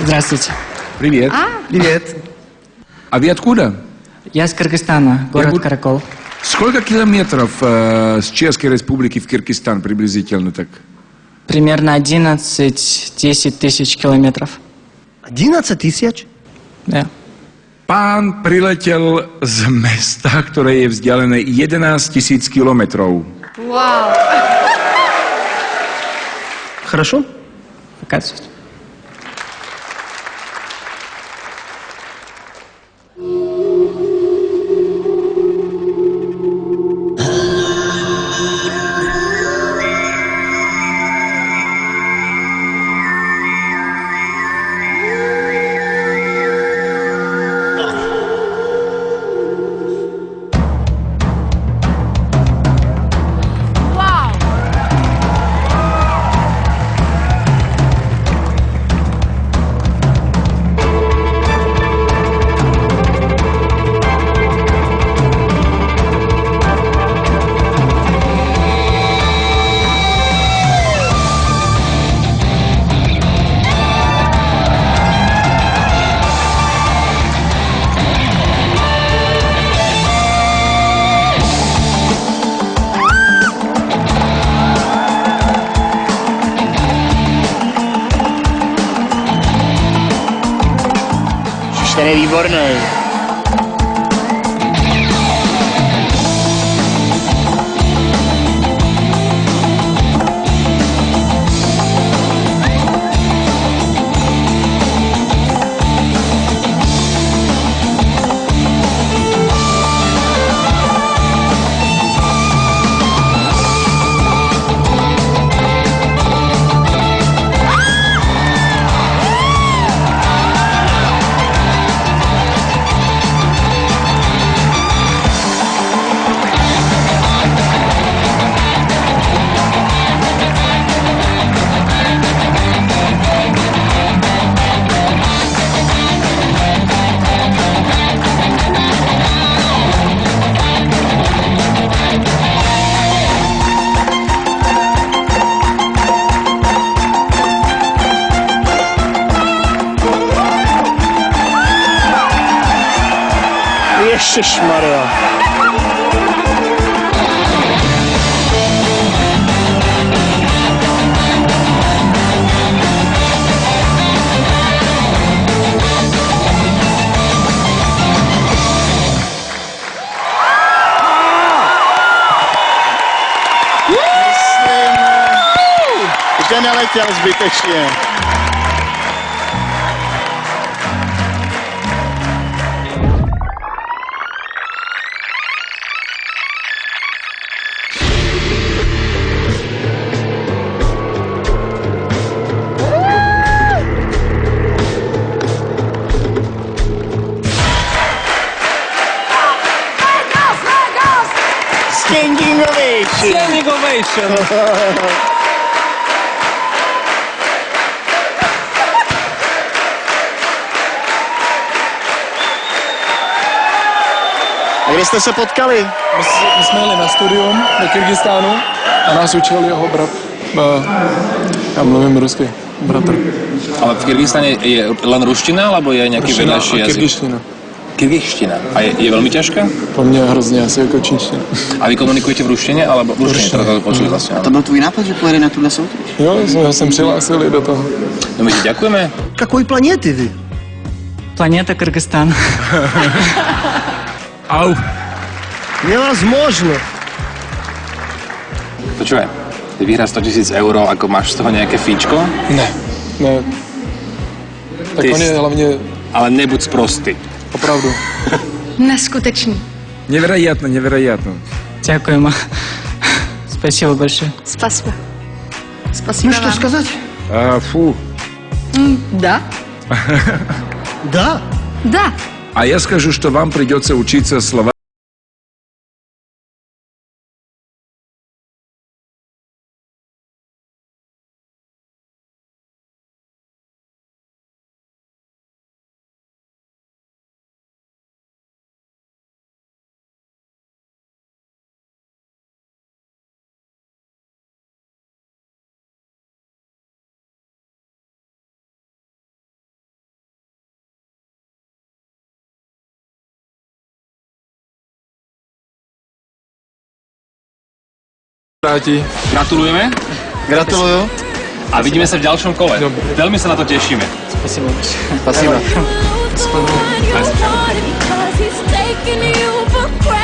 Здравствуйте. Привет. Привет. А вы откуда? Я из Кыргызстана, город Каракол. Сколько километров с Чешской Республики в Киргизстан приблизительно так? Примерно 11-10 тысяч километров. 11 тысяч? Да. Pán priletěl z města, které je vzdálené 11 000 kilometrů. Вау! Хорошо? Оказывается. Вау! Ten je výborný. Ježišmarja. Že neletěl zbytečně. Standing ovation. Standing ovation. A kde jste se potkali? My jsme jeli na studium do Kyrgyzstánu a nás učil jeho brat. Já mluvím rusky, bratr. Ale v Kyrgyzstane je len ruština, alebo je nejaký vedľajší jazyk? Kyrgyzština. Kyrgyzština. A je veľmi ťažká? Pro mě hrozně asi jako čínština. A vy komunikujete v ruštine, alebo v ruštine? Teda to počuli vlastne. To byl tvůj nápad, že pojede na tuhle soutěž? Jo, já jsem přihlásil do toho. No my ti ďakujeme. Какой планеты вы? Планета Кыргызстан. Au. Невозможно. Počúvaj, ty vyhráš 100 000 eur, ako máš z toho nejaké fíčko? Ne. Tak Ty on je hlavně Ale nebuď sprostý. opravdu. Neskutečný. Невероятно, невероятно. Дякуємо. Спасибо большое. Спасибо. Спасибо Ну что вам. сказать? Фу. Да. Да. Да. А я скажу, что вам придется учиться слова vrátí. Gratulujeme Gratuluju. a vidíme sa v ďalšom kole. Dobre. Veľmi sa na to tešíme. Спасибо большое. Спасибо. Because he's taking you for granted.